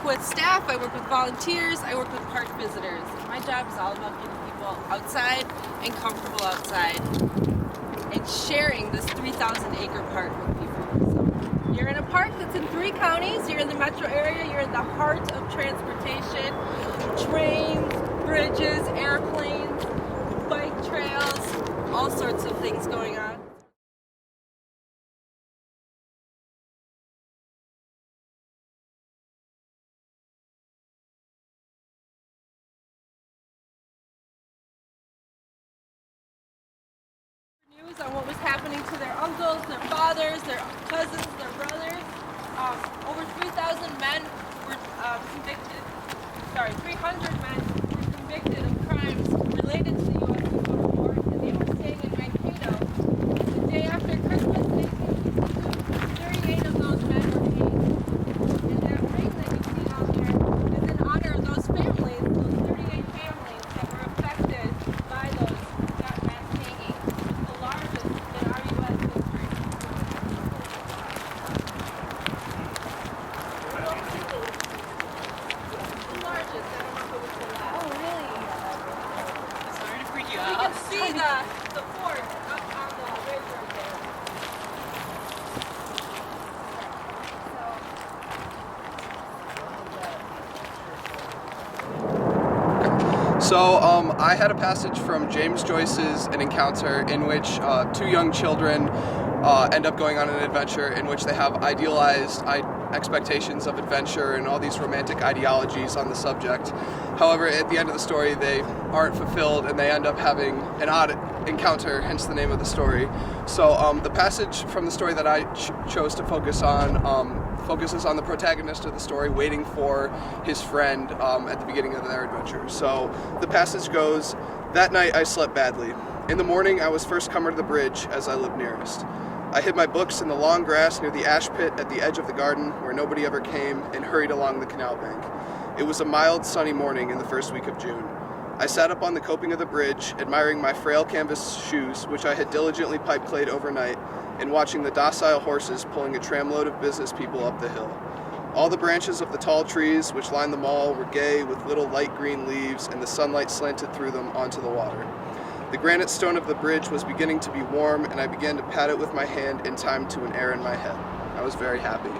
work with staff, I work with volunteers, I work with park visitors. My job is all about getting people outside and comfortable outside and sharing this 3,000 acre park with people. So you're in a park that's in 3 counties, you're in the metro area, you're in the heart of transportation, trains, bridges, airplanes, bike trails, all sorts of things going on. News on what was happening to their uncles, their fathers, their cousins, their brothers. Over 3,000 men were convicted, 300 men were convicted of crimes related to the U.S. Civil War, and they were staying in Mankato. And the day after Christmas, 38 of those men were hanged. And that ring that you see out there is in honor of those families, those 38 families that were affected by that mass hanging. It's the largest in our U.S. history. The largest, I don't know if it was the last. Oh, really? Sorry to freak you You out. can see the fort up on the ridge right there. So I had a passage from James Joyce's An Encounter in which 2 young children end up going on an adventure in which they have idealized expectations of adventure and all these romantic ideologies on the subject. However, at the end of the story, they aren't fulfilled and they end up having an odd encounter, hence the name of the story. So the passage from the story that I chose to focus on focuses on the protagonist of the story waiting for his friend at the beginning of their adventure. So the passage goes, "That night I slept badly. In the morning I was first comer to the bridge, as I lived nearest. I hid my books in the long grass near the ash pit at the edge of the garden where nobody ever came, and hurried along the canal bank. It was a mild, sunny morning in the first week of June. I sat up on the coping of the bridge, admiring my frail canvas shoes, which I had diligently pipe-clayed overnight, and watching the docile horses pulling a tramload of business people up the hill. All the branches of the tall trees which lined the mall were gay with little light green leaves, and the sunlight slanted through them onto the water. The granite stone of the bridge was beginning to be warm, and I began to pat it with my hand in time to an air in my head. I was very happy."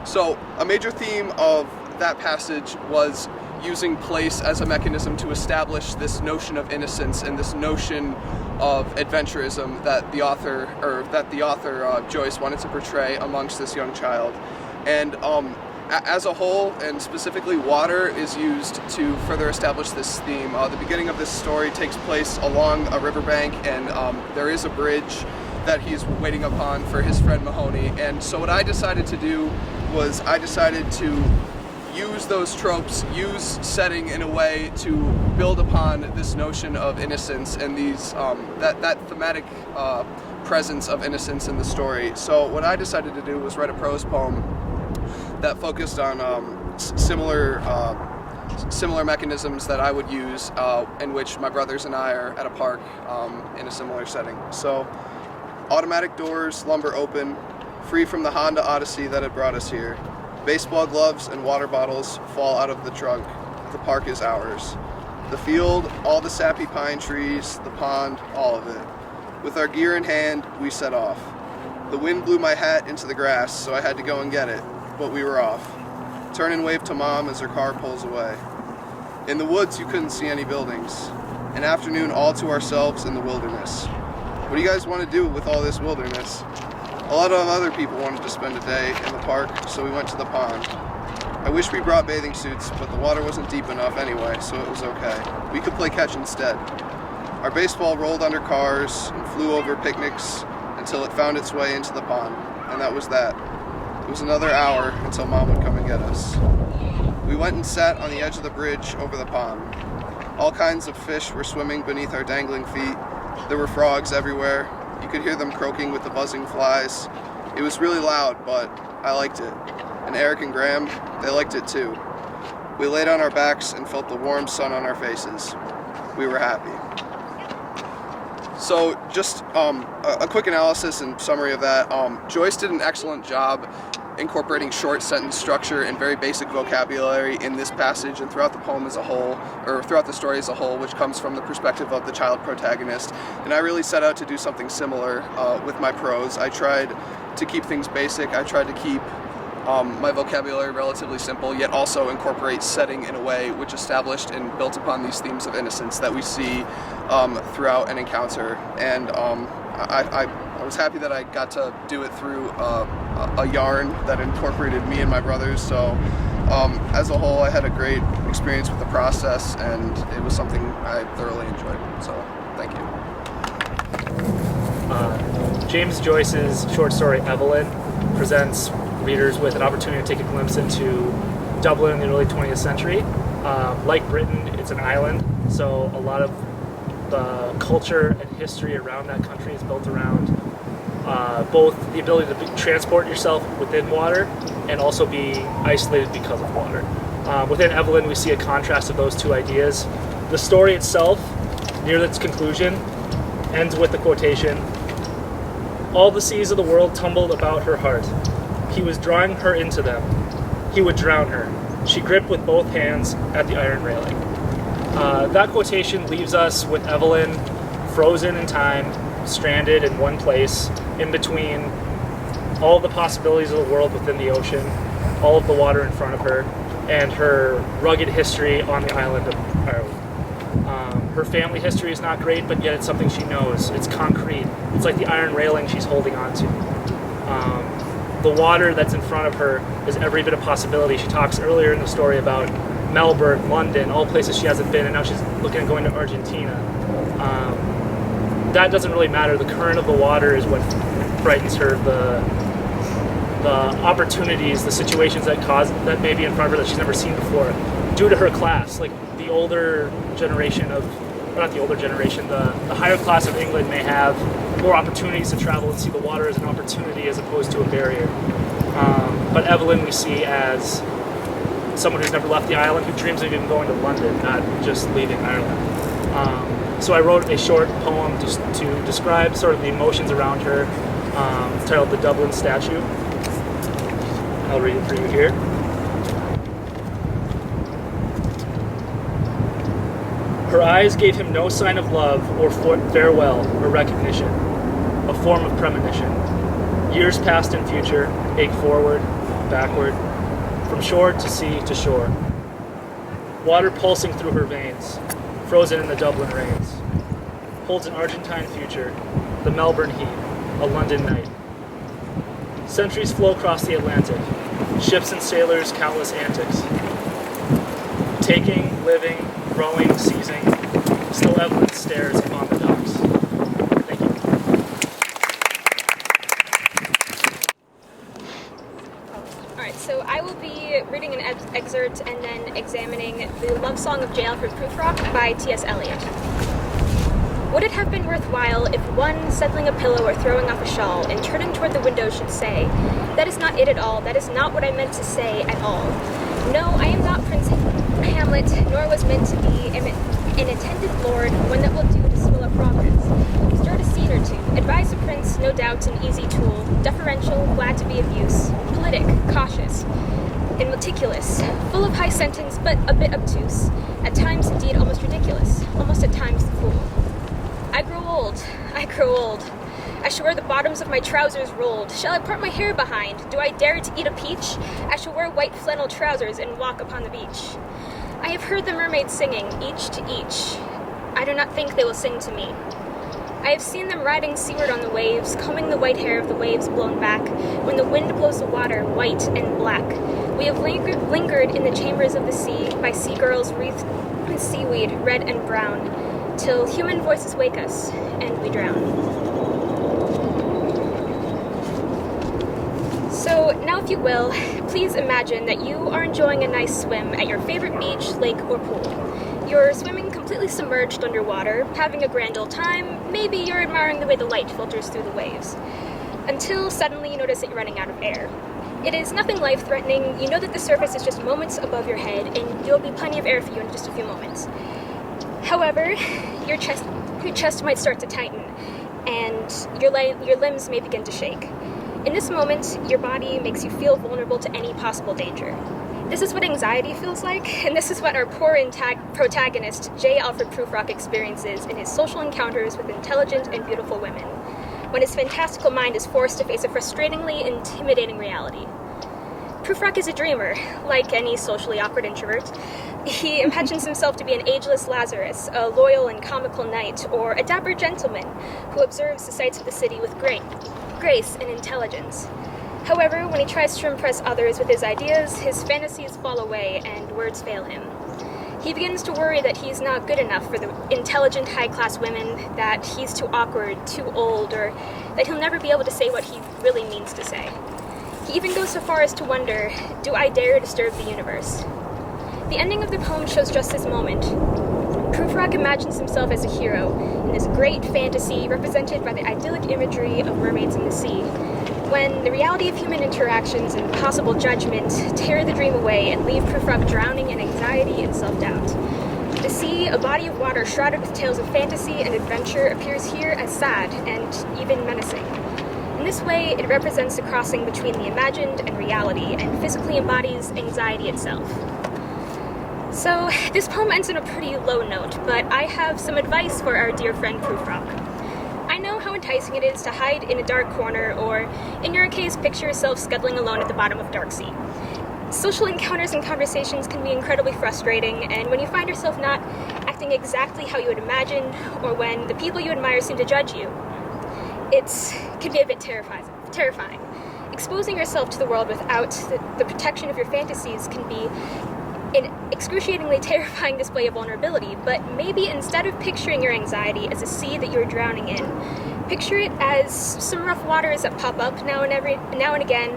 So a major theme of that passage was using place as a mechanism to establish this notion of innocence and this notion of adventurism that the author Joyce wanted to portray amongst this young child. And as a whole, and specifically water, is used to further establish this theme. The beginning of this story takes place along a riverbank, and there is a bridge that he's waiting upon for his friend Mahoney. And so what I decided to do was I decided to use those tropes, use setting in a way to build upon this notion of innocence and these that thematic presence of innocence in the story. So what I decided to do was write a prose poem that focused on similar mechanisms that I would use in which my brothers and I are at a park in a similar setting. So, automatic doors, lumber open, free from the Honda Odyssey that had brought us here. Baseball gloves and water bottles fall out of the trunk. The park is ours. The field, all the sappy pine trees, the pond, all of it. With our gear in hand, we set off. The wind blew my hat into the grass, so I had to go and get it, but we were off. Turn and wave to Mom as her car pulls away. In the woods, you couldn't see any buildings. An afternoon all to ourselves in the wilderness. What do you guys want to do with all this wilderness? A lot of other people wanted to spend a day in the park, so we went to the pond. I wish we brought bathing suits, but the water wasn't deep enough anyway, so it was okay. We could play catch instead. Our baseball rolled under cars and flew over picnics until it found its way into the pond, and that was that. It was another hour until Mom would come and get us. We went and sat on the edge of the bridge over the pond. All kinds of fish were swimming beneath our dangling feet. There were frogs everywhere. You could hear them croaking with the buzzing flies. It was really loud, but I liked it. And Eric and Graham, they liked it too. We laid on our backs and felt the warm sun on our faces. We were happy. So just a quick analysis and summary of that. Joyce did an excellent job incorporating short sentence structure and very basic vocabulary in this passage and throughout the poem as a whole, or throughout the story as a whole, which comes from the perspective of the child protagonist. And I really set out to do something similar with my prose. I tried to keep things basic. I tried to keep my vocabulary relatively simple, yet also incorporate setting in a way which established and built upon these themes of innocence that we see throughout an encounter. And I was happy that I got to do it through a yarn that incorporated me and my brothers. So as a whole, I had a great experience with the process, and it was something I thoroughly enjoyed. So thank you. James Joyce's short story Evelyn presents readers with an opportunity to take a glimpse into Dublin in the early 20th century. Like Britain, it's an island, so a lot of the culture and history around that country is built around both the ability to transport yourself within water and also be isolated because of water. Within Evelyn, we see a contrast of those two ideas. The story itself, near its conclusion, ends with the quotation, "All the seas of the world tumbled about her heart. He was drawing her into them. He would drown her. She gripped with both hands at the iron railing." That quotation leaves us with Evelyn frozen in time, stranded in one place, in between all the possibilities of the world within the ocean, all of the water in front of her, and her rugged history on the island of Ireland. Her family history is not great, but yet it's something she knows. It's concrete. It's like the iron railing she's holding on to. The water that's in front of her is every bit of possibility. She talks earlier in the story about Melbourne, London, all places she hasn't been, and now she's looking at going to Argentina. That doesn't really matter. The current of the water is what frightens her. The opportunities, the situations that may be in front of her that she's never seen before, due to her class. Like the older generation of, or not the older generation, the higher class of England may have more opportunities to travel and see the water as an opportunity as opposed to a barrier. But Evelyn we see as someone who's never left the island, who dreams of even going to London, not just leaving Ireland. So I wrote a short poem just to describe sort of the emotions around her, titled "The Dublin Statue." I'll read it for you here. Her eyes gave him no sign of love or farewell or recognition, a form of premonition. Years past and future ache forward, backward, from shore to sea to shore. Water pulsing through her veins, frozen in the Dublin rains. Holds an Argentine future, the Melbourne heat, a London night. Centuries flow across the Atlantic, ships and sailors, countless antics. Taking, living, growing, seizing, still Evelyn stares upon the docks. Thank you. Alright, so I will be reading an excerpt and then examining The Love Song of J. Alfred Prufrock by T.S. Eliot. Would it have been worthwhile if one, settling a pillow or throwing off a shawl and turning toward the window should say, "That is not it at all, that is not what I meant to say at all. No, I am not Prince Hamlet, nor was meant to be an attendant lord, one that will do to swell up progress. Start a scene or two, advise the prince, no doubt an easy tool, deferential, glad to be of use, politic, cautious, and meticulous, full of high sentence, but a bit obtuse, at times indeed almost ridiculous, almost at times the fool. I grow old, I shall wear the bottoms of my trousers rolled. Shall I part my hair behind? Do I dare to eat a peach? I shall wear white flannel trousers and walk upon the beach. I have heard the mermaids singing, each to each. I do not think they will sing to me. I have seen them riding seaward on the waves, combing the white hair of the waves blown back, when the wind blows the water white and black. We have lingered in the chambers of the sea, by sea girls wreathed with seaweed, red and brown, till human voices wake us, and we drown. So now, if you will, please imagine that you are enjoying a nice swim at your favorite beach, lake, or pool. You're swimming completely submerged underwater, having a grand old time. Maybe you're admiring the way the light filters through the waves. Until suddenly you notice that you're running out of air. It is nothing life-threatening. You know that the surface is just moments above your head, and there'll be plenty of air for you in just a few moments. However, your chest might start to tighten, and your limbs may begin to shake. In this moment, your body makes you feel vulnerable to any possible danger. This is what anxiety feels like, and this is what our poor protagonist, J. Alfred Prufrock, experiences in his social encounters with intelligent and beautiful women, when his fantastical mind is forced to face a frustratingly intimidating reality. Prufrock is a dreamer, like any socially awkward introvert. He imagines himself to be an ageless Lazarus, a loyal and comical knight, or a dapper gentleman who observes the sights of the city with grace and intelligence. However, when he tries to impress others with his ideas, his fantasies fall away and words fail him. He begins to worry that he's not good enough for the intelligent, high-class women, that he's too awkward, too old, or that he'll never be able to say what he really means to say. He even goes so far as to wonder, do I dare disturb the universe? The ending of the poem shows just this moment. Prufrock imagines himself as a hero in this great fantasy represented by the idyllic imagery of mermaids in the sea, when the reality of human interactions and possible judgment tear the dream away and leave Prufrock drowning in anxiety and self-doubt. The sea, a body of water shrouded with tales of fantasy and adventure, appears here as sad and even menacing. In this way, it represents the crossing between the imagined and reality, and physically embodies anxiety itself. So, this poem ends on a pretty low note, but I have some advice for our dear friend Prufrock. I know how enticing it is to hide in a dark corner, or, in your case, picture yourself scuttling alone at the bottom of dark sea. Social encounters and conversations can be incredibly frustrating, and when you find yourself not acting exactly how you had imagined, or when the people you admire seem to judge you, it can be a bit terrifying. Exposing yourself to the world without the protection of your fantasies can be an excruciatingly terrifying display of vulnerability, but maybe instead of picturing your anxiety as a sea that you're drowning in, picture it as some rough waters that pop up now and again.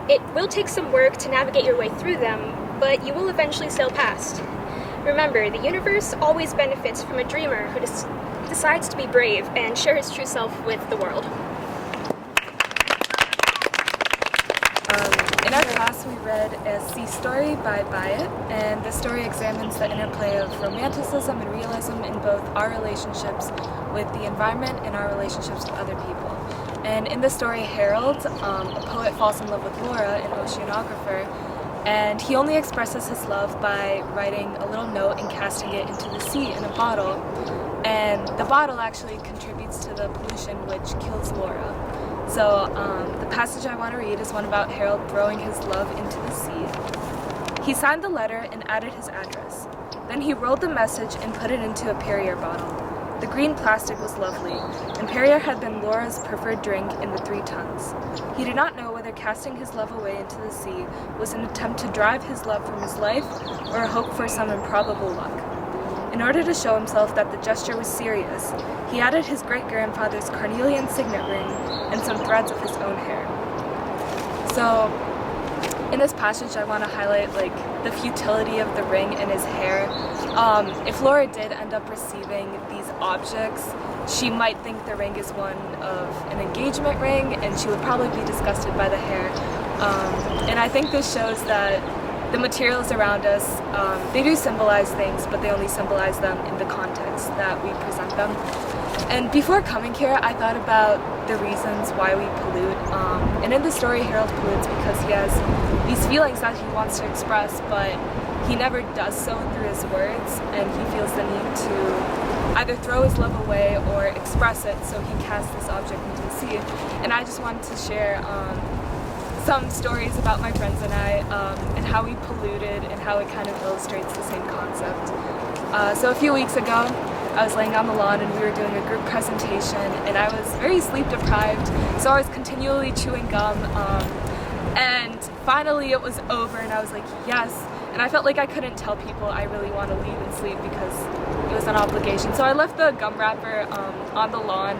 It will take some work to navigate your way through them, but you will eventually sail past. Remember, the universe always benefits from a dreamer who decides to be brave and share his true self with the world. In our class, we read A Sea Story by Byatt, and the story examines the interplay of romanticism and realism in both our relationships with the environment and our relationships with other people. And in the story, Harold, a poet, falls in love with Laura, an oceanographer, and he only expresses his love by writing a little note and casting it into the sea in a bottle. And the bottle actually contributes to the pollution which kills Laura. So the passage I want to read is one about Harold throwing his love into the sea. He signed the letter and added his address. Then he rolled the message and put it into a Perrier bottle. The green plastic was lovely, and Perrier had been Laura's preferred drink in the 3 tons. He did not know whether casting his love away into the sea was an attempt to drive his love from his life or a hope for some improbable luck. In order to show himself that the gesture was serious, he added his great-grandfather's carnelian signet ring and some threads of his own hair. So, in this passage, I want to highlight the futility of the ring and his hair. If Laura did end up receiving these objects, she might think the ring is one of an engagement ring, and she would probably be disgusted by the hair. And I think this shows that the materials around us, they do symbolize things, but they only symbolize them in the context that we present them. And before coming here, I thought about the reasons why we pollute. And in the story, Harold pollutes because he has these feelings that he wants to express, but he never does so through his words, and he feels the need to either throw his love away or express it, so he casts this object into the sea. And I just wanted to share some stories about my friends and I, and how we polluted and how it kind of illustrates the same concept. So a few weeks ago, I was laying on the lawn and we were doing a group presentation, and I was very sleep deprived, so I was continually chewing gum, and finally it was over and I was like, yes, and I felt like I couldn't tell people I really want to leave and sleep because it was an obligation. So I left the gum wrapper on the lawn,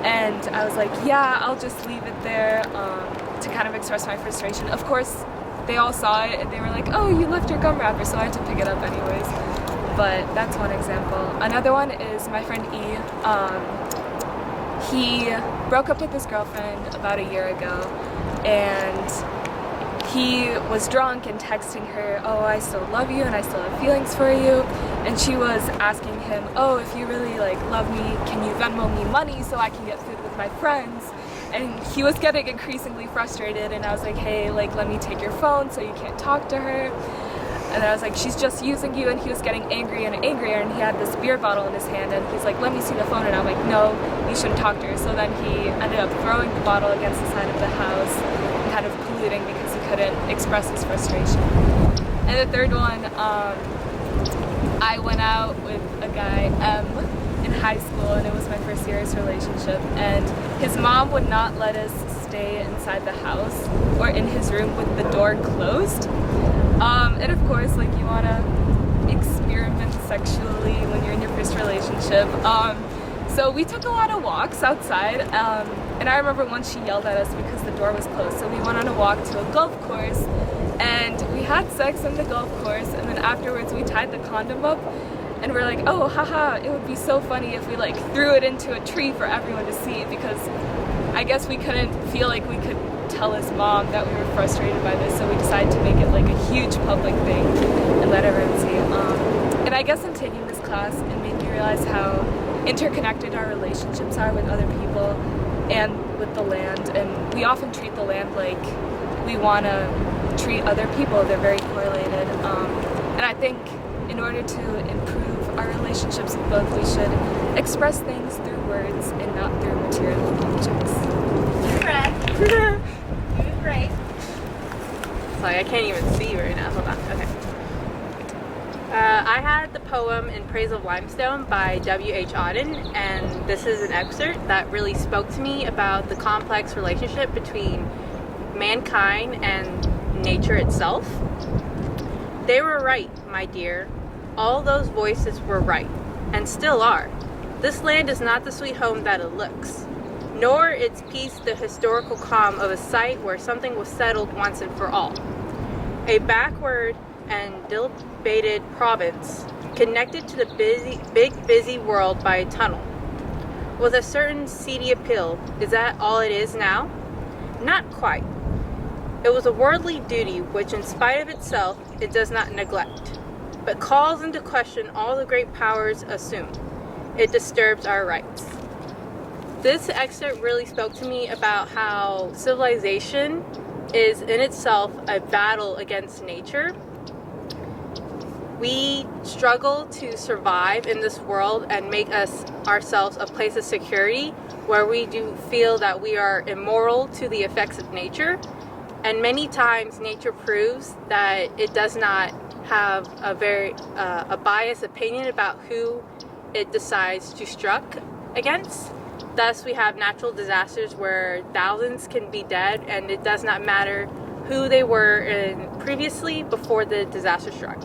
and I was like, yeah, I'll just leave it there to kind of express my frustration. Of course, they all saw it and they were like, oh, you left your gum wrapper, so I had to pick it up anyways. But that's one example. Another one is my friend E. He broke up with his girlfriend about a year ago, and he was drunk and texting her, oh, I still love you and I still have feelings for you. And she was asking him, oh, if you really love me, can you Venmo me money so I can get food with my friends? and he was getting increasingly frustrated, and I was like, hey, like, let me take your phone so you can't talk to her. And I was like, she's just using you, and he was getting angrier and angrier, and he had this beer bottle in his hand, and he's like, let me see the phone, and I'm like, no, you shouldn't talk to her. So then he ended up throwing the bottle against the side of the house and kind of colluding because he couldn't express his frustration. And the third one, I went out with a guy, in high school, and it was my first serious relationship, and his mom would not let us stay inside the house or in his room with the door closed. And of course, like, you want to experiment sexually when you're in your first relationship. So we took a lot of walks outside, and I remember once she yelled at us because the door was closed. So we went on a walk to a golf course, and we had sex on the golf course, and then afterwards we tied the condom up, and we're like, oh, haha, it would be so funny if we like threw it into a tree for everyone to see, because I guess we couldn't feel like we could tell his mom that we were frustrated by this, so we decided to make it like a huge public thing and let everyone see. And I guess in taking this class, it made me realize how interconnected our relationships are with other people and with the land, and we often treat the land like we want to treat other people. They're very correlated, and I think in order to improve our relationships with both, we should express things through words and not through material objects. Correct. Great. Sorry, I can't even see right now. Hold on. Okay. I had the poem In Praise of Limestone by W.H. Auden, and this is an excerpt that really spoke to me about the complex relationship between mankind and nature itself. They were right, my dear. All those voices were right, and still are. This land is not the sweet home that it looks, nor its peace the historical calm of a site where something was settled once and for all. A backward and dilapidated province, connected to the big busy world by a tunnel. With a certain seedy appeal, is that all it is now? Not quite. It was a worldly duty which, in spite of itself, it does not neglect, but calls into question all the great powers assume. It disturbs our rights. This excerpt really spoke to me about how civilization is in itself a battle against nature. We struggle to survive in this world and make ourselves a place of security where we do feel that we are immoral to the effects of nature. And many times nature proves that it does not have a biased opinion about who it decides to struck against. Thus, we have natural disasters where thousands can be dead, and it does not matter who they were previously before the disaster struck.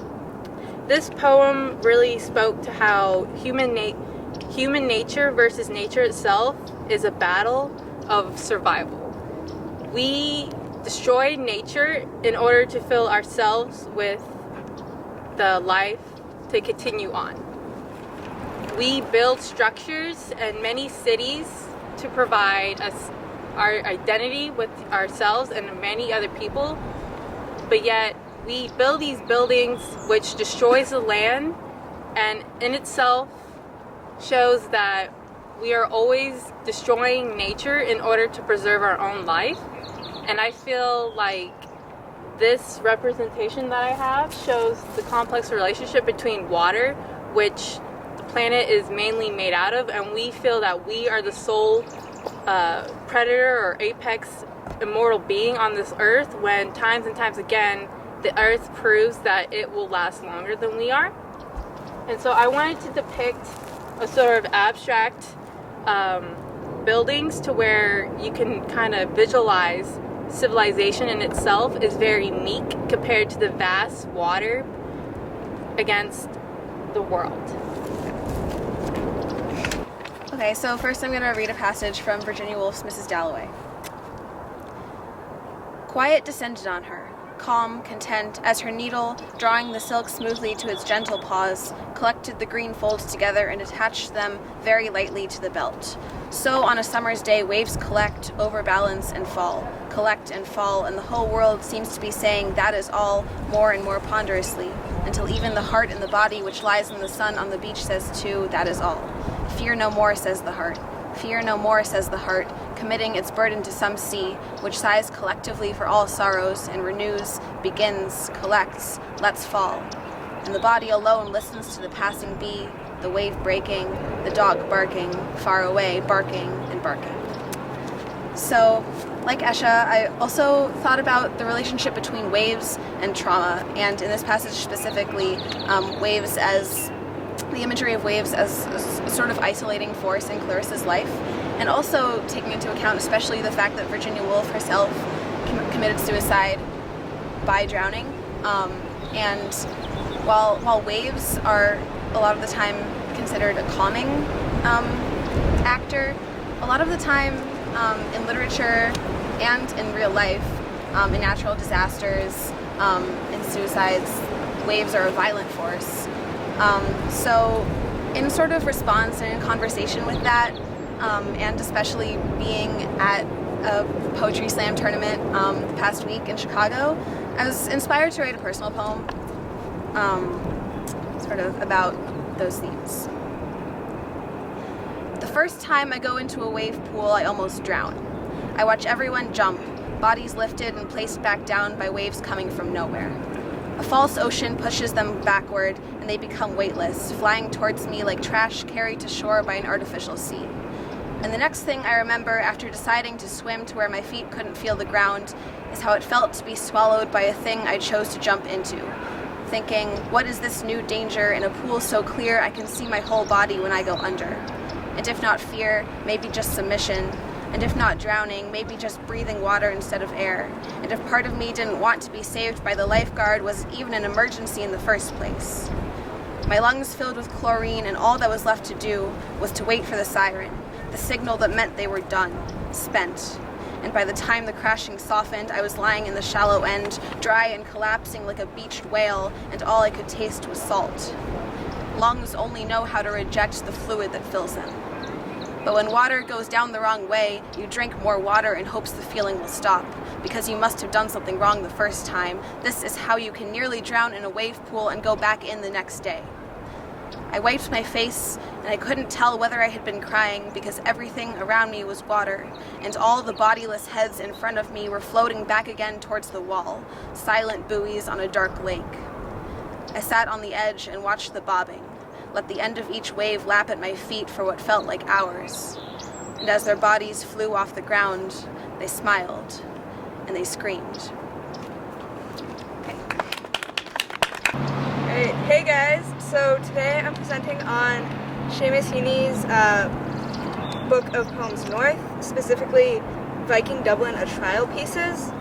This poem really spoke to how human nature versus nature itself is a battle of survival. We destroy nature in order to fill ourselves with the life to continue on. We build structures and many cities to provide us our identity with ourselves and many other people, but yet we build these buildings which destroys the land, and in itself shows that we are always destroying nature in order to preserve our own life. And I feel like this representation that I have shows the complex relationship between water, which the planet is mainly made out of, and we feel that we are the sole predator or apex immortal being on this earth, when times and times again the earth proves that it will last longer than we are. And so I wanted to depict a sort of abstract buildings to where you can kind of visualize civilization in itself is very meek compared to the vast water against the world. Okay, so first I'm going to read a passage from Virginia Woolf's Mrs. Dalloway. Quiet descended on her, calm, content, as her needle, drawing the silk smoothly to its gentle paws, collected the green folds together and attached them very lightly to the belt. So on a summer's day, waves collect, overbalance, and fall, collect and fall, and the whole world seems to be saying that is all more and more ponderously, until even the heart in the body which lies in the sun on the beach says too, that is all. Fear no more, says the heart. Fear no more, says the heart. committing its burden to some sea, which sighs collectively for all sorrows and renews, begins, collects, lets fall. And the body alone listens to the passing bee, the wave breaking, the dog barking, far away, barking and barking. So, like Esha, I also thought about the relationship between waves and trauma, and in this passage specifically, waves as the imagery of waves as a sort of isolating force in Clarissa's life, and also taking into account especially the fact that Virginia Woolf herself committed suicide by drowning. And while waves are a lot of the time considered a calming actor, a lot of the time in literature and in real life, in natural disasters, in suicides, waves are a violent force. So in sort of response and in conversation with that, and especially being at a poetry slam tournament the past week in Chicago, I was inspired to write a personal poem sort of about those themes. The first time I go into a wave pool, I almost drown. I watch everyone jump, bodies lifted and placed back down by waves coming from nowhere. A false ocean pushes them backward, and they become weightless, flying towards me like trash carried to shore by an artificial sea. And the next thing I remember after deciding to swim to where my feet couldn't feel the ground is how it felt to be swallowed by a thing I chose to jump into. Thinking, what is this new danger in a pool so clear I can see my whole body when I go under? And if not fear, maybe just submission. And if not drowning, maybe just breathing water instead of air. And if part of me didn't want to be saved by the lifeguard was even an emergency in the first place. My lungs filled with chlorine, and all that was left to do was to wait for the siren, the signal that meant they were done, spent. And by the time the crashing softened, I was lying in the shallow end, dry and collapsing like a beached whale, and all I could taste was salt. Lungs only know how to reject the fluid that fills them. But when water goes down the wrong way, you drink more water in hopes the feeling will stop, because you must have done something wrong the first time. This is how you can nearly drown in a wave pool and go back in the next day. I wiped my face, and I couldn't tell whether I had been crying because everything around me was water, and all the bodiless heads in front of me were floating back again towards the wall, silent buoys on a dark lake. I sat on the edge and watched the bobbing, let the end of each wave lap at my feet for what felt like hours. And as their bodies flew off the ground, they smiled, and they screamed. Hey guys, so today I'm presenting on Seamus Heaney's book of poems North, specifically Viking Dublin, a Trial Pieces.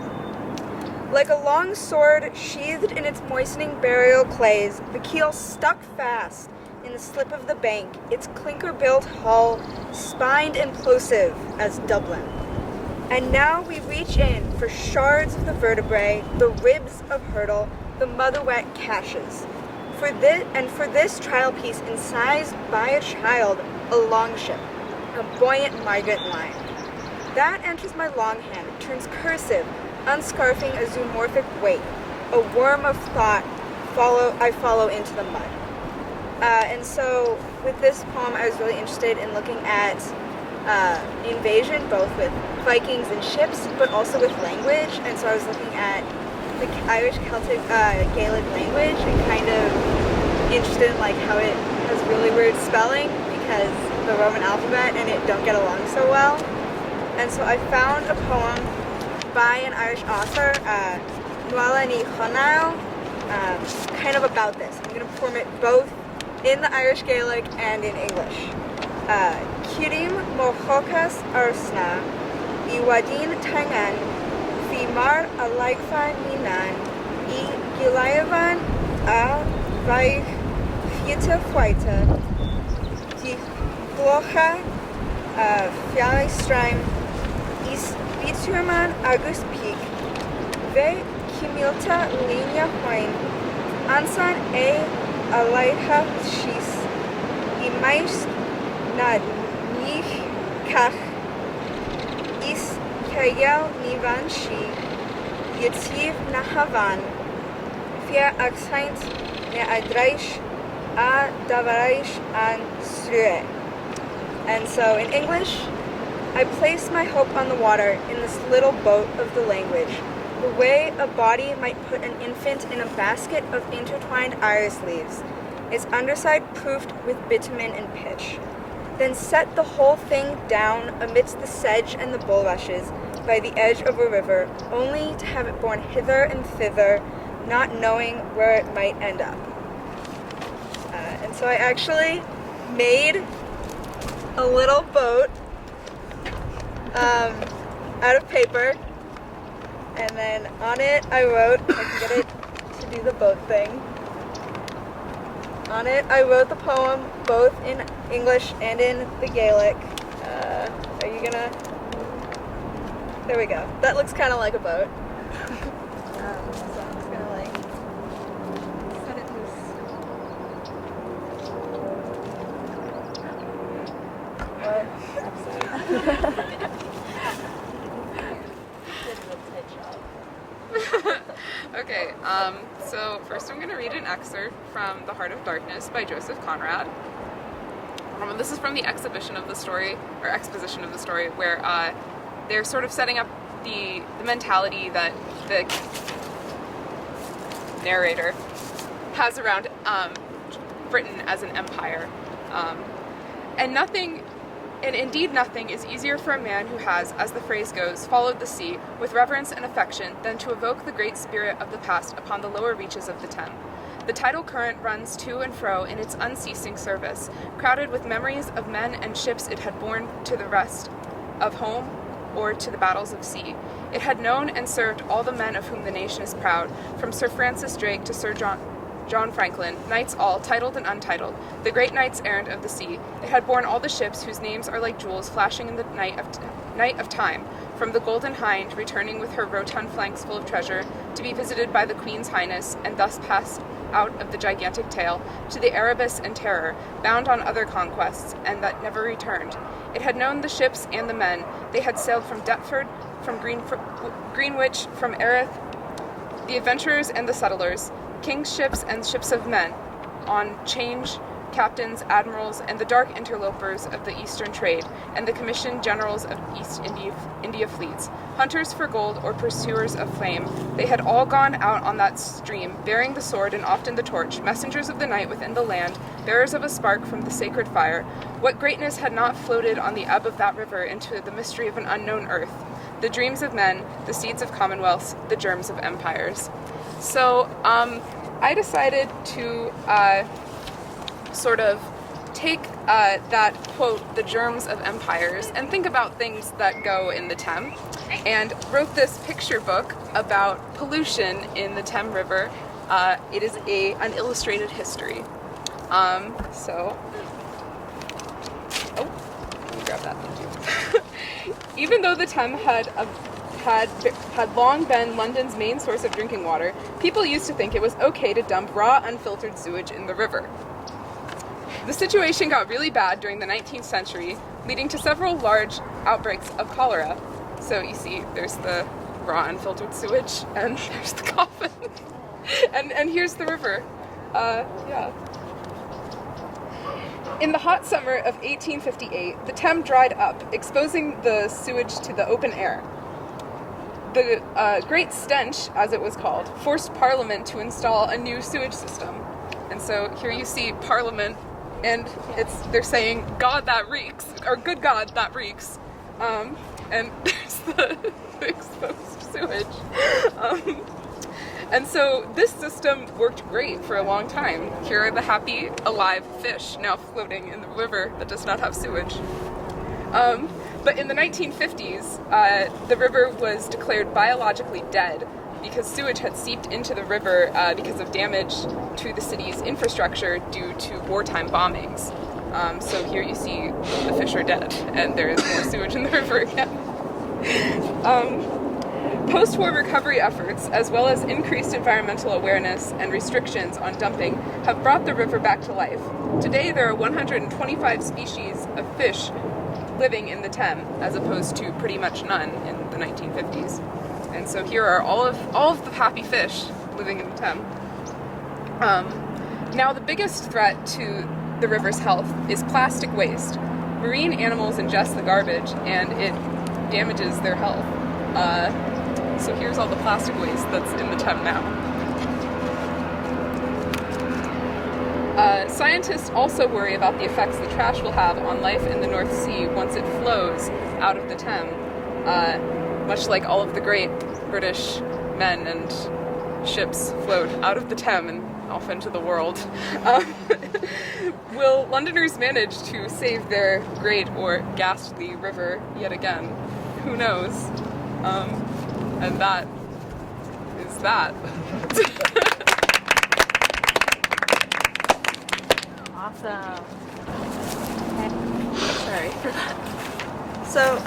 Like a long sword sheathed in its moistening burial clays, the keel stuck fast in the slip of the bank, its clinker-built hull spined and plosive as Dublin. And now we reach in for shards of the vertebrae, the ribs of hurtle, the mother-wet caches. For this trial piece incised by a child, a longship, a buoyant migrant line. That enters my longhand, turns cursive, unscarfing a zoomorphic weight, a worm of thought I follow into the mud. And so with this poem I was really interested in looking at invasion, both with Vikings and ships, but also with language. And so I was looking at the Irish Celtic Gaelic language and kind of interested in like how it has really weird spelling because the Roman alphabet and it don't get along so well. And so I found a poem by an Irish author, Nuala Ní Chonail, kind of about this. I'm going to perform it both in the Irish Gaelic and in English. Kirim mochokas arsna, iwadin tangan, Mar alaikfa ninan I gilayavan a vaich fieta fuita di glocha fialistraim is biturman agus peak ve kimilta linea hoin ansan alaiha shis I mais na nich kach is Kayal Nivan Shi Yativ Nahavan Fia Aksaint Ne Adraish A Davaraish and Srue. And so in English, I place my hope on the water in this little boat of the language, the way a body might put an infant in a basket of intertwined iris leaves, its underside proofed with bitumen and pitch, then set the whole thing down amidst the sedge and the bulrushes by the edge of a river, only to have it borne hither and thither, not knowing where it might end up. And so I actually made a little boat out of paper, and then on it I wrote, I can get it to do the boat thing. On it I wrote the poem both in English and in the Gaelic. Are you gonna? There we go. That looks kind of like a boat. So I'm just gonna like set it loose. Okay, so first I'm going to read an excerpt from The Heart of Darkness by Joseph Conrad. This is from the exposition of the story, where they're sort of setting up the mentality that the narrator has around Britain as an empire. And indeed nothing is easier for a man who has, as the phrase goes, followed the sea with reverence and affection than to evoke the great spirit of the past upon the lower reaches of the Thames. The tidal current runs to and fro in its unceasing service, crowded with memories of men and ships it had borne to the rest of home or to the battles of sea. It had known and served all the men of whom the nation is proud, from Sir Francis Drake to Sir John Franklin, knights all, titled and untitled, the great knights errant of the sea. It had borne all the ships whose names are like jewels flashing in the night of time, from the Golden Hind, returning with her rotund flanks full of treasure, to be visited by the Queen's Highness, and thus passed out of the gigantic tale, to the Erebus and Terror, bound on other conquests, and that never returned. It had known the ships and the men. They had sailed from Deptford, from Greenwich, from Erith, the adventurers and the settlers, king's ships and ships of men, on change, captains, admirals, and the dark interlopers of the eastern trade, and the commissioned generals of East India fleets, hunters for gold or pursuers of flame. They had all gone out on that stream, bearing the sword and often the torch, messengers of the night within the land, bearers of a spark from the sacred fire. What greatness had not floated on the ebb of that river into the mystery of an unknown earth? The dreams of men, the seeds of commonwealths, the germs of empires. So, I decided to sort of take that quote, the germs of empires, and think about things that go in the Thames, and wrote this picture book about pollution in the Thames River. It is an illustrated history. Let me grab that, thank you. Even though the Thames had long been London's main source of drinking water, people used to think it was okay to dump raw, unfiltered sewage in the river. The situation got really bad during the 19th century, leading to several large outbreaks of cholera. So you see, there's the raw, unfiltered sewage, and there's the coffin. and here's the river. In the hot summer of 1858, the Thames dried up, exposing the sewage to the open air. The Great Stench, as it was called, forced Parliament to install a new sewage system. And so here you see Parliament, and they're saying, God, that reeks, or good God, that reeks. And there's the exposed sewage. And so this system worked great for a long time. Here are the happy, alive fish now floating in the river that does not have sewage. But in the 1950s, the river was declared biologically dead because sewage had seeped into the river because of damage to the city's infrastructure due to wartime bombings. So here you see the fish are dead, and there is more sewage in the river again. Post-war recovery efforts, as well as increased environmental awareness and restrictions on dumping, have brought the river back to life. Today, there are 125 species of fish living in the Thames, as opposed to pretty much none in the 1950s. And so here are all of the happy fish living in the Thames. Now, the biggest threat to the river's health is plastic waste. Marine animals ingest the garbage and it damages their health. So here's all the plastic waste that's in the Thames now. Scientists also worry about the effects the trash will have on life in the North Sea once it flows out of the Thames, much like all of the great British men and ships flowed out of the Thames and off into the world. Will Londoners manage to save their great or ghastly river yet again? Who knows? And that is that. Awesome. Sorry for that. So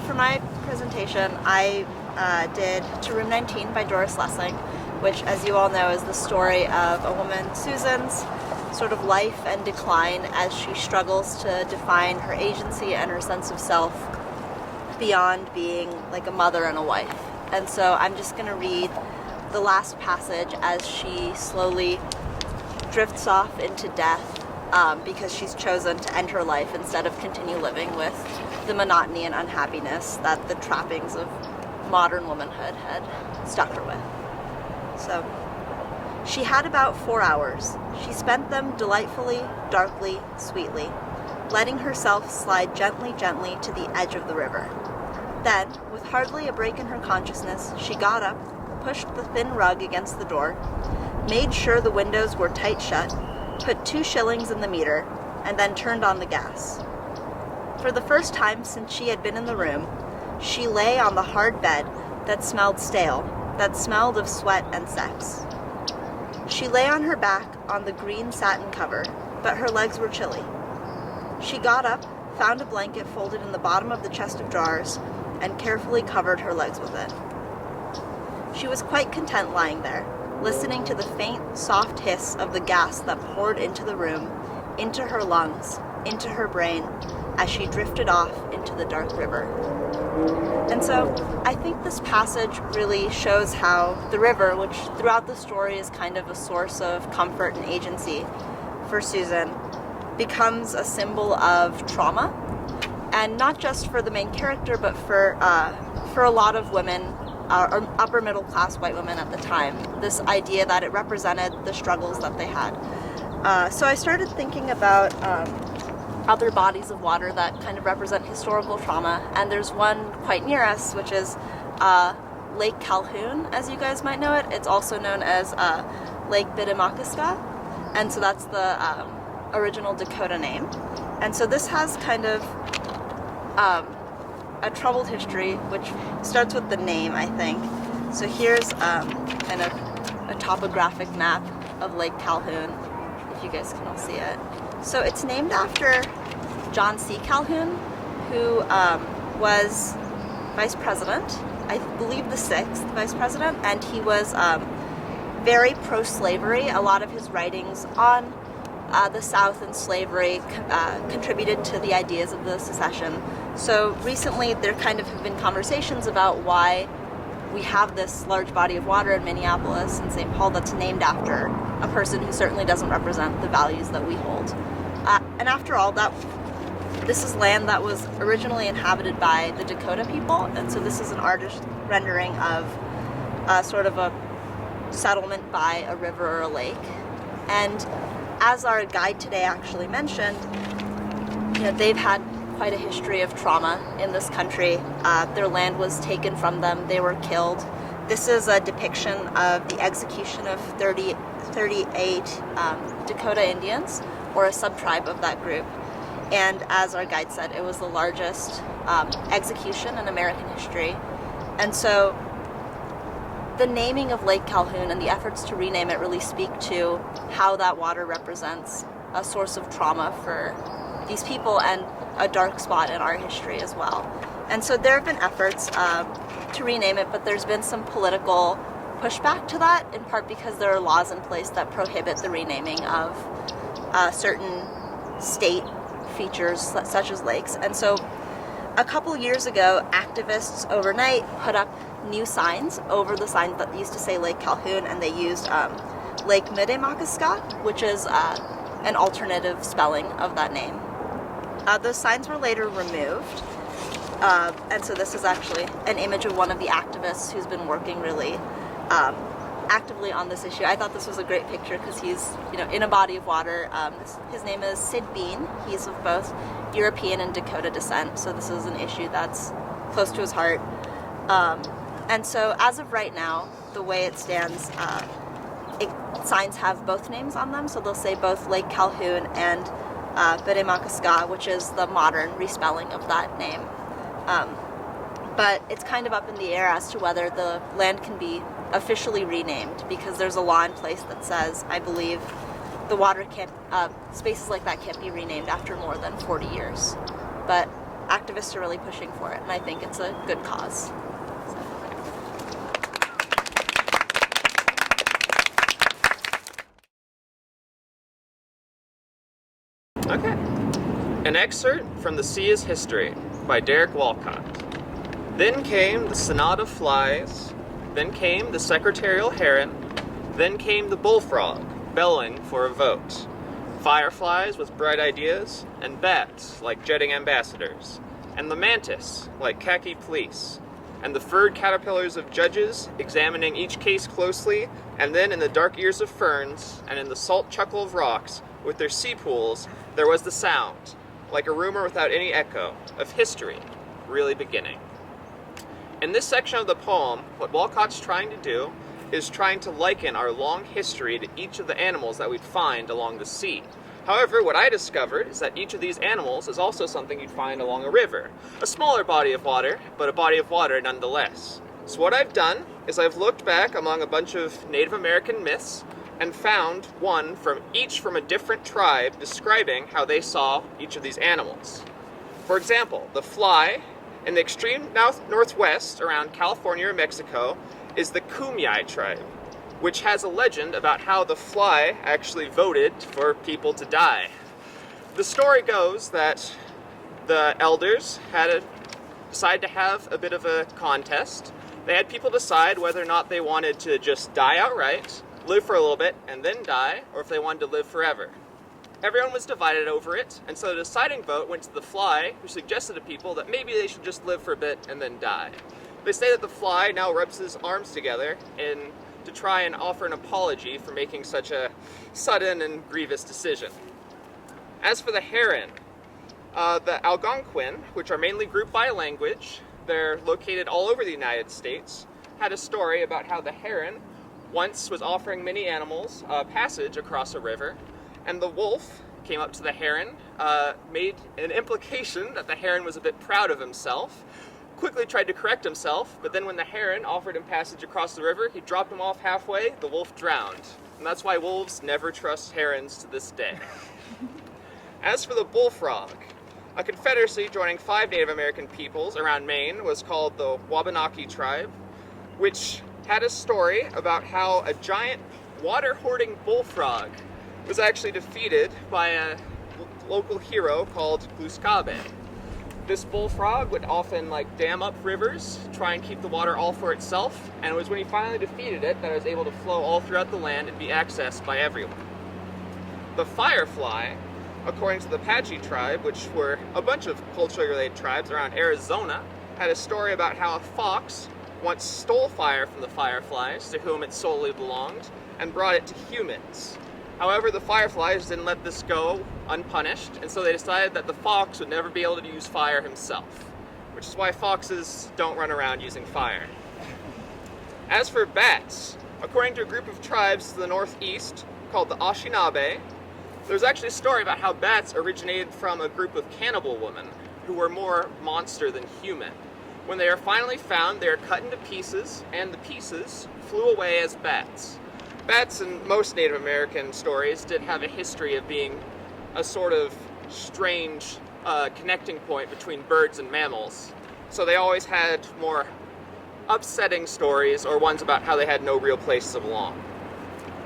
for my presentation, I did To Room 19 by Doris Lessing, which, as you all know, is the story of a woman, Susan's, sort of life and decline as she struggles to define her agency and her sense of self beyond being like a mother and a wife. And so I'm just going to read the last passage as she slowly drifts off into death because she's chosen to end her life instead of continue living with the monotony and unhappiness that the trappings of modern womanhood had stuck her with. So, she had about 4 hours. She spent them delightfully, darkly, sweetly, letting herself slide gently, gently to the edge of the river. Then, with hardly a break in her consciousness, she got up, pushed the thin rug against the door, made sure the windows were tight shut, put 2 shillings in the meter, and then turned on the gas. For the first time since she had been in the room, she lay on the hard bed that smelled stale, that smelled of sweat and sex. She lay on her back on the green satin cover, but her legs were chilly. She got up, found a blanket folded in the bottom of the chest of drawers, and carefully covered her legs with it. She was quite content lying there, listening to the faint, soft hiss of the gas that poured into the room, into her lungs, into her brain, as she drifted off into the dark river. And so I think this passage really shows how the river, which throughout the story is kind of a source of comfort and agency for Susan, becomes a symbol of trauma. And not just for the main character, but for a lot of women, or upper middle class white women at the time, this idea that it represented the struggles that they had. So I started thinking about other bodies of water that kind of represent historical trauma, and there's one quite near us, which is Lake Calhoun, as you guys might know it. It's also known as Lake Bidimakaska, and so that's the original Dakota name. And so this has kind of a troubled history, which starts with the name, I think. So here's kind of a topographic map of Lake Calhoun, if you guys can all see it. So it's named after John C. Calhoun, who was vice president, I believe the 6th vice president, and he was very pro-slavery. A lot of his writings on the South and slavery contributed to the ideas of the secession. So recently there kind of have been conversations about why we have this large body of water in Minneapolis and St. Paul that's named after a person who certainly doesn't represent the values that we hold. And after all, this is land that was originally inhabited by the Dakota people, and so this is an artist rendering of sort of a settlement by a river or a lake. And as our guide today actually mentioned, they've had quite a history of trauma in this country. Their land was taken from them, they were killed. This is a depiction of the execution of 38 Dakota Indians, or a subtribe of that group. And as our guide said, it was the largest execution in American history. And so the naming of Lake Calhoun and the efforts to rename it really speak to how that water represents a source of trauma for these people and a dark spot in our history as well. And so there have been efforts to rename it, but there's been some political pushback to that, in part because there are laws in place that prohibit the renaming of certain state features such as lakes. And so a couple years ago, activists overnight put up new signs over the signs that used to say Lake Calhoun, and they used Lake Midemakaska, which is an alternative spelling of that name. Those signs were later removed, and so this is actually an image of one of the activists who's been working really actively on this issue. I thought this was a great picture because he's, in a body of water. His name is Sid Bean. He's of both European and Dakota descent, so this is an issue that's close to his heart. And so as of right now, the way it stands, signs have both names on them, so they'll say both Lake Calhoun and Beremakaska, which is the modern respelling of that name. But it's kind of up in the air as to whether the land can be officially renamed, because there's a law in place that says, I believe, the water can't, spaces like that can't be renamed after more than 40 years. But activists are really pushing for it, and I think it's a good cause. Okay. An excerpt from The Sea is History by Derek Walcott. Then came the sonata flies, then came the secretarial heron, then came the bullfrog, bellowing for a vote. Fireflies with bright ideas, and bats like jetting ambassadors, and the mantis like khaki police, and the furred caterpillars of judges examining each case closely, and then in the dark ears of ferns, and in the salt chuckle of rocks, with their sea pools, there was the sound, like a rumor without any echo, of history really beginning. In this section of the poem, what Walcott's trying to do is trying to liken our long history to each of the animals that we'd find along the sea. However, what I discovered is that each of these animals is also something you'd find along a river. A smaller body of water, but a body of water nonetheless. So what I've done is I've looked back among a bunch of Native American myths and found one from a different tribe describing how they saw each of these animals. For example, the fly in the extreme northwest around California or Mexico is the Kumeyaay tribe, which has a legend about how the fly actually voted for people to die. The story goes that the elders had decided to have a bit of a contest. They had people decide whether or not they wanted to just die outright, live for a little bit, and then die, or if they wanted to live forever. Everyone was divided over it, and so the deciding vote went to the fly, who suggested to people that maybe they should just live for a bit and then die. They say that the fly now rubs his arms together to try and offer an apology for making such a sudden and grievous decision. As for the heron, the Algonquin, which are mainly grouped by language, they're located all over the United States, had a story about how the heron once was offering many animals passage across a river, and the wolf came up to the heron, made an implication that the heron was a bit proud of himself, quickly tried to correct himself, but then when the heron offered him passage across the river, he dropped him off halfway, the wolf drowned. And that's why wolves never trust herons to this day. As for the bullfrog, a confederacy joining 5 Native American peoples around Maine was called the Wabanaki tribe, which had a story about how a giant water-hoarding bullfrog was actually defeated by a local hero called Gluskabe. This bullfrog would often dam up rivers, try and keep the water all for itself, and it was when he finally defeated it that it was able to flow all throughout the land and be accessed by everyone. The firefly, according to the Apache tribe, which were a bunch of culturally related tribes around Arizona, had a story about how a fox once stole fire from the fireflies, to whom it solely belonged, and brought it to humans. However, the fireflies didn't let this go unpunished, and so they decided that the fox would never be able to use fire himself, which is why foxes don't run around using fire. As for bats, according to a group of tribes to the northeast called the Anishinaabe, there's actually a story about how bats originated from a group of cannibal women who were more monster than human. When they are finally found, they are cut into pieces, and the pieces flew away as bats. Bats in most Native American stories did have a history of being a sort of strange connecting point between birds and mammals. So they always had more upsetting stories or ones about how they had no real place to belong.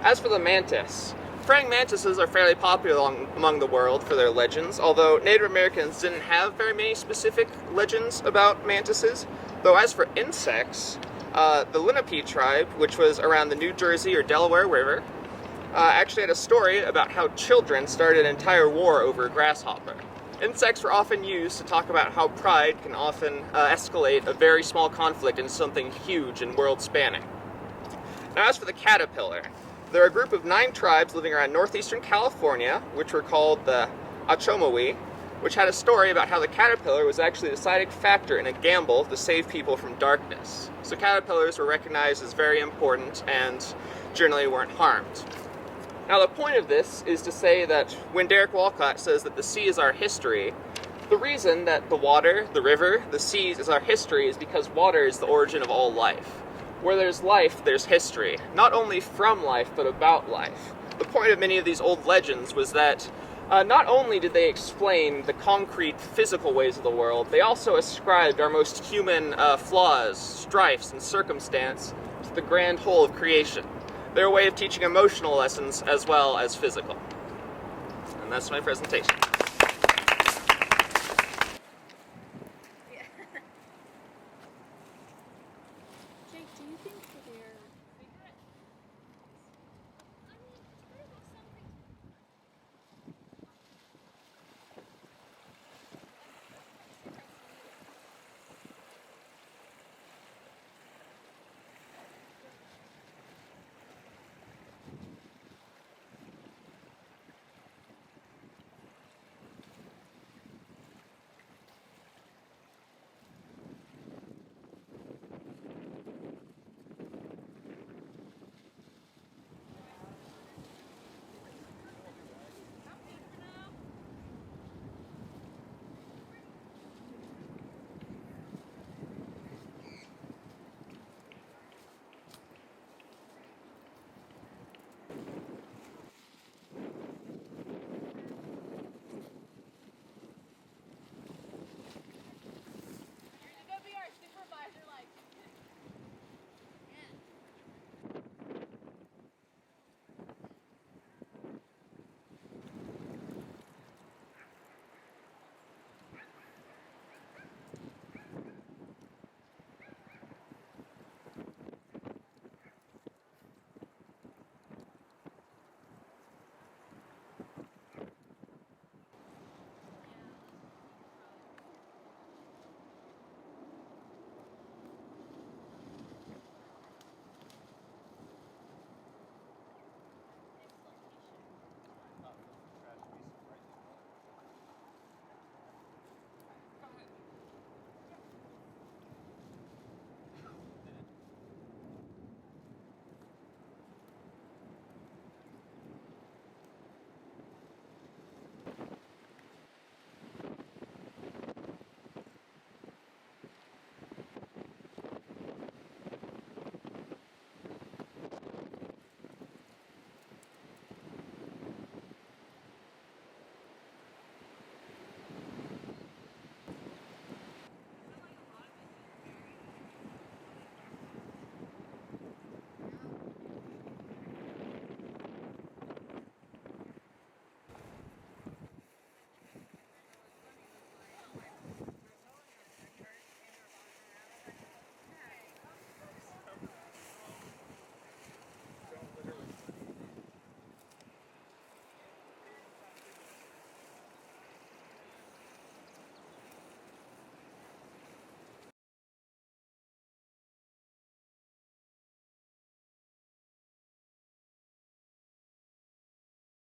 As for the mantis, praying mantises are fairly popular among the world for their legends, although Native Americans didn't have very many specific legends about mantises. Though as for insects, the Lenape tribe, which was around the New Jersey or Delaware River, actually had a story about how children started an entire war over a grasshopper. Insects were often used to talk about how pride can often escalate a very small conflict into something huge and world-spanning. Now, as for the caterpillar, there are a group of 9 tribes living around northeastern California, which were called the Achomawi, which had a story about how the caterpillar was actually the deciding factor in a gamble to save people from darkness. So caterpillars were recognized as very important and generally weren't harmed. Now, the point of this is to say that when Derek Walcott says that the sea is our history, the reason that the water, the river, the seas is our history is because water is the origin of all life. Where there's life, there's history, not only from life, but about life. The point of many of these old legends was that not only did they explain the concrete, physical ways of the world, they also ascribed our most human flaws, strifes, and circumstance to the grand whole of creation. They're a way of teaching emotional lessons as well as physical. And that's my presentation. Jake, do you think that they're